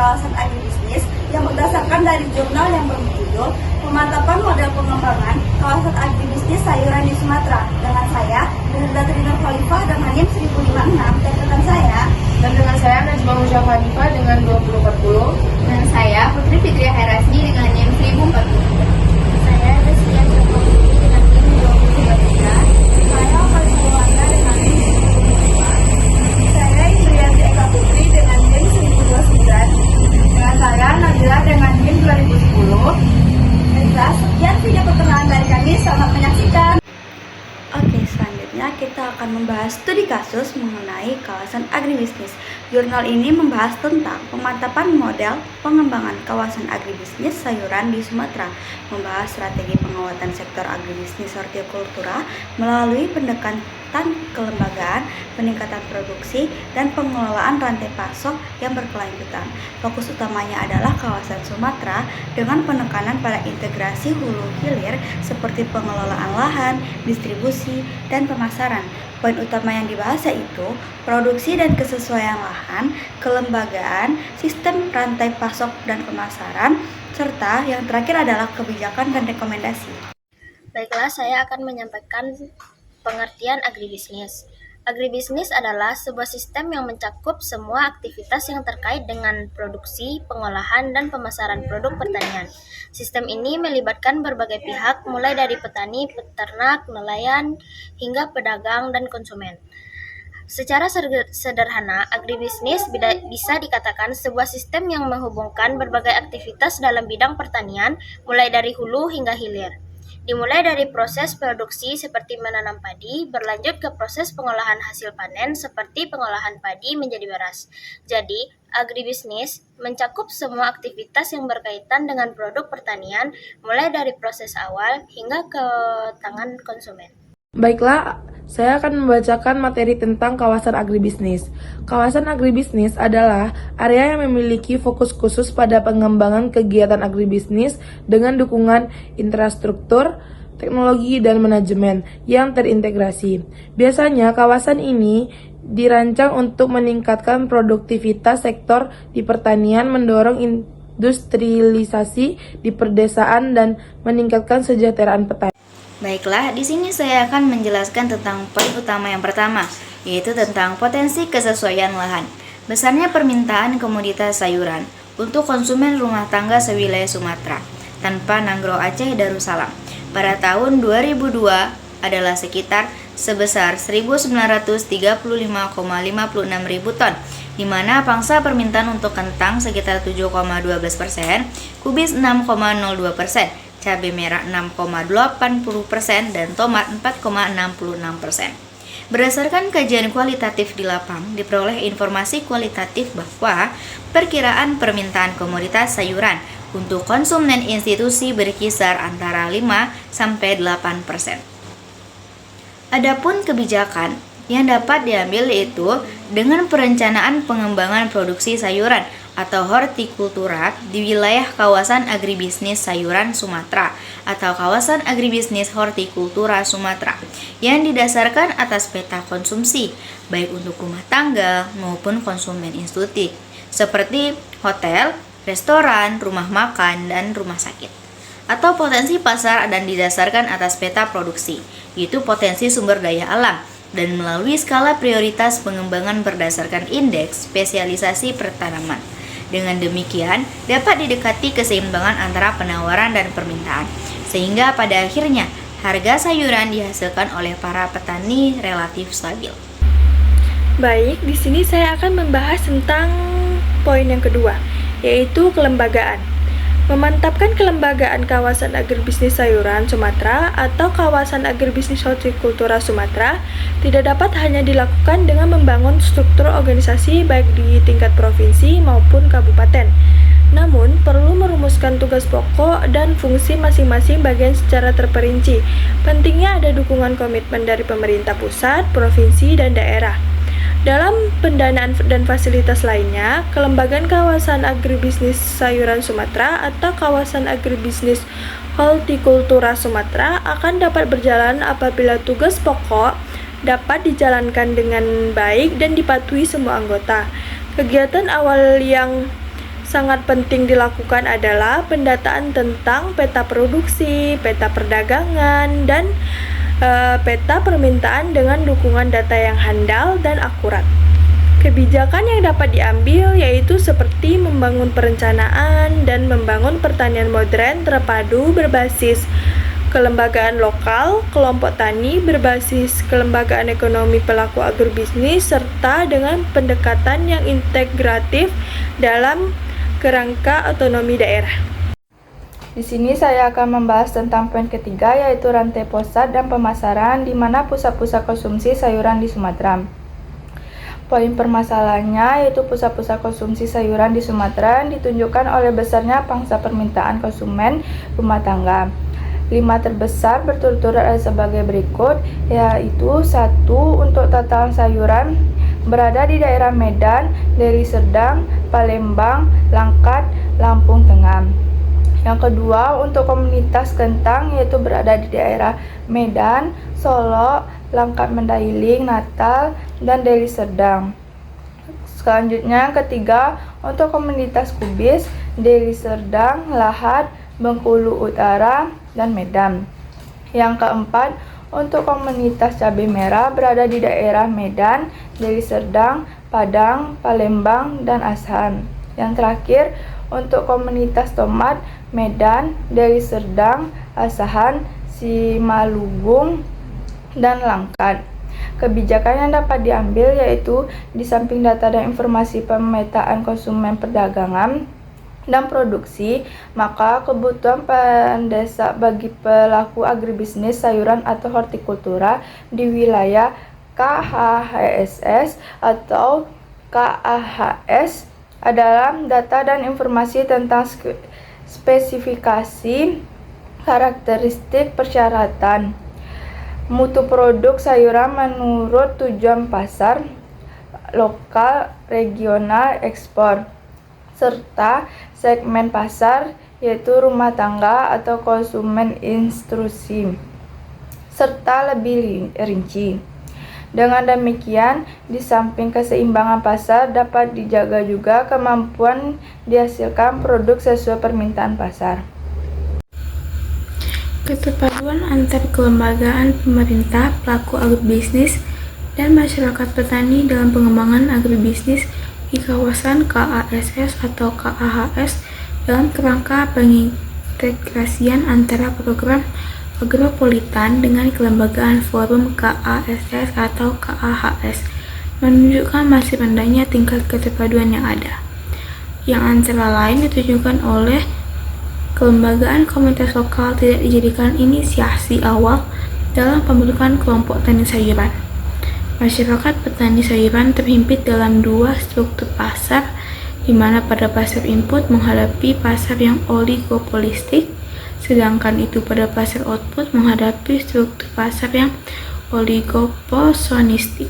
kawasan agribisnis yang berdasarkan dari jurnal yang berjudul Pemantapan Model Pengembangan Kawasan Agribisnis Sayuran di Sumatera. Dengan saya, Nurda Trinur Khalifah dengan NIM 1056, dan rekan saya. Dan dengan saya, Najma Musyaf Hanifah dengan 2040. Dan saya, Putri Fitria Herasni dengan NIM 1040. Saya Rizky Asyakofi dengan NIM 2023. Saya Fadil Wanda dengan NIM 1022. Saya Indriyanti Eka Putri dengan NIM 1029. Dengan saya Nabila dengan NIM 2010. Baiklah, sekian video perkenalan dari kami. Selamat menyaksikan. Oke, selanjutnya kita akan membahas studi kasus mengenai kawasan agribisnis. Jurnal ini membahas tentang pemantapan model pengembangan kawasan agribisnis sayuran di Sumatera, membahas strategi penguatan sektor agribisnis hortikultura melalui pendekatan kelembagaan, peningkatan produksi, dan pengelolaan rantai pasok yang berkelanjutan. Fokus utamanya adalah kawasan Sumatera dengan penekanan pada integrasi hulu hilir seperti pengelolaan lahan, distribusi, dan pemasaran. Poin utama yang dibahas yaitu produksi dan kesesuaian lahan, kelembagaan, sistem rantai pasok dan pemasaran, serta yang terakhir adalah kebijakan dan rekomendasi. Baiklah, saya akan menyampaikan pengertian agribisnis. Agribisnis adalah sebuah sistem yang mencakup semua aktivitas yang terkait dengan produksi, pengolahan, dan pemasaran produk pertanian. Sistem ini melibatkan berbagai pihak, mulai dari petani, peternak, nelayan, hingga pedagang dan konsumen. Secara sederhana, agribisnis bisa dikatakan sebuah sistem yang menghubungkan berbagai aktivitas dalam bidang pertanian, mulai dari hulu hingga hilir. Dimulai dari proses produksi seperti menanam padi, berlanjut ke proses pengolahan hasil panen seperti pengolahan padi menjadi beras. Jadi, agribisnis mencakup semua aktivitas yang berkaitan dengan produk pertanian, mulai dari proses awal hingga ke tangan konsumen. Baiklah, saya akan membacakan materi tentang kawasan agribisnis. Kawasan agribisnis adalah area yang memiliki fokus khusus pada pengembangan kegiatan agribisnis dengan dukungan infrastruktur, teknologi, dan manajemen yang terintegrasi. Biasanya kawasan ini dirancang untuk meningkatkan produktivitas sektor di pertanian, mendorong industrialisasi di pedesaan, dan meningkatkan kesejahteraan petani. Baiklah, di sini saya akan menjelaskan tentang poin utama yang pertama, yaitu tentang potensi kesesuaian lahan. Besarnya permintaan komoditas sayuran untuk konsumen rumah tangga sewilayah Sumatera tanpa Nanggro Aceh Darussalam pada tahun 2002 adalah sekitar sebesar 1935,56 ribu ton, di mana pangsa permintaan untuk kentang sekitar 7,12%, kubis 6,02%, cabai merah 6,80%, dan tomat 4,66%. Berdasarkan kajian kualitatif di lapang, diperoleh informasi kualitatif bahwa perkiraan permintaan komoditas sayuran untuk konsumen institusi berkisar antara 5-8%. Adapun kebijakan yang dapat diambil yaitu dengan perencanaan pengembangan produksi sayuran atau hortikultura di wilayah kawasan agribisnis sayuran Sumatera atau kawasan agribisnis hortikultura Sumatera yang didasarkan atas peta konsumsi baik untuk rumah tangga maupun konsumen institusi seperti hotel, restoran, rumah makan, dan rumah sakit, atau potensi pasar dan didasarkan atas peta produksi yaitu potensi sumber daya alam dan melalui skala prioritas pengembangan berdasarkan indeks spesialisasi pertanaman. Dengan demikian, dapat didekati keseimbangan antara penawaran dan permintaan, sehingga pada akhirnya harga sayuran dihasilkan oleh para petani relatif stabil. Baik, di sini saya akan membahas tentang poin yang kedua, yaitu kelembagaan. Memantapkan kelembagaan kawasan agribisnis sayuran Sumatera atau kawasan agribisnis hortikultura Sumatera tidak dapat hanya dilakukan dengan membangun struktur organisasi baik di tingkat provinsi maupun kabupaten. Namun, perlu merumuskan tugas pokok dan fungsi masing-masing bagian secara terperinci. Pentingnya ada dukungan komitmen dari pemerintah pusat, provinsi, dan daerah. Dalam pendanaan dan fasilitas lainnya, kelembagaan kawasan agribisnis sayuran Sumatera atau kawasan agribisnis hortikultura Sumatera akan dapat berjalan apabila tugas pokok dapat dijalankan dengan baik dan dipatuhi semua anggota. Kegiatan awal yang sangat penting dilakukan adalah pendataan tentang peta produksi, peta perdagangan, dan peta permintaan dengan dukungan data yang handal dan akurat. Kebijakan yang dapat diambil yaitu seperti membangun perencanaan dan membangun pertanian modern terpadu berbasis kelembagaan lokal, kelompok tani berbasis kelembagaan ekonomi pelaku agribisnis, serta dengan pendekatan yang integratif dalam kerangka otonomi daerah. Di sini saya akan membahas tentang poin ketiga, yaitu rantai pasar dan pemasaran, di mana pusat-pusat konsumsi sayuran di Sumatera. Poin permasalahannya yaitu pusat-pusat konsumsi sayuran di Sumatera ditunjukkan oleh besarnya pangsa permintaan konsumen rumah tangga. 5 terbesar berturut-turut sebagai berikut, yaitu 1. Untuk tataran sayuran berada di daerah Medan, Deli Serdang, Palembang, Langkat, Lampung Tengah. Yang kedua, untuk komunitas kentang yaitu berada di daerah Medan, Solo, Langkat Mandailing, Natal, dan Deli Serdang. Selanjutnya, yang ketiga, untuk komunitas kubis, Deli Serdang, Lahad, Bengkulu Utara, dan Medan. Yang keempat, untuk komunitas cabai merah berada di daerah Medan, Deli Serdang, Padang, Palembang, dan Asahan. Yang terakhir, untuk komunitas tomat, Medan, Deli Serdang, Asahan, Simalungun, dan Langkat. Kebijakan yang dapat diambil yaitu di samping data dan informasi pemetaan konsumen perdagangan dan produksi, maka kebutuhan mendesak bagi pelaku agribisnis sayuran atau hortikultura di wilayah KHSS atau KAHS adalah data dan informasi tentang spesifikasi, karakteristik, persyaratan, mutu produk sayuran menurut tujuan pasar, lokal, regional, ekspor, serta segmen pasar yaitu rumah tangga atau konsumen instruksi, serta lebih rinci. Dengan demikian, di samping keseimbangan pasar dapat dijaga juga kemampuan dihasilkan produk sesuai permintaan pasar. Keterpaduan antar kelembagaan pemerintah, pelaku agribisnis, dan masyarakat petani dalam pengembangan agribisnis di kawasan KASS atau KAHS dalam kerangka pengintegrasian antara program agropolitan dengan kelembagaan forum KASS atau KAHS menunjukkan masih rendahnya tingkat keterpaduan yang ada, yang antara lain ditunjukkan oleh kelembagaan komunitas lokal tidak dijadikan inisiasi awal dalam pembentukan kelompok tani sayuran. Masyarakat petani sayuran terhimpit dalam 2 struktur pasar, di mana pada pasar input menghadapi pasar yang oligopolistik, sedangkan itu pada pasar output menghadapi struktur pasar yang oligoposonistik.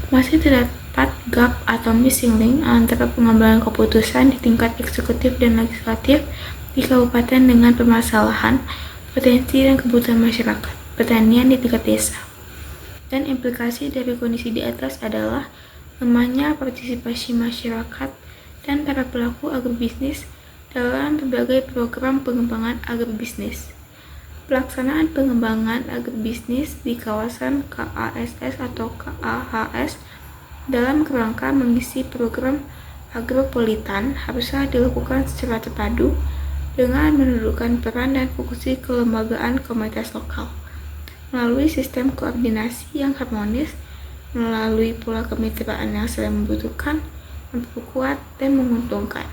Masih terdapat gap atau missing link antara pengambilan keputusan di tingkat eksekutif dan legislatif di kabupaten dengan permasalahan, potensi dan kebutuhan masyarakat pertanian di tingkat desa. Dan implikasi dari kondisi di atas adalah lemahnya partisipasi masyarakat dan para pelaku agribisnis dalam berbagai program pengembangan agribisnis. Pelaksanaan pengembangan agribisnis di kawasan KASS atau KAHS dalam kerangka mengisi program agropolitan haruslah dilakukan secara terpadu dengan menundukkan peran dan fungsi kelembagaan komunitas lokal melalui sistem koordinasi yang harmonis, melalui pola kemitraan yang saling membutuhkan, memperkuat, dan menguntungkan.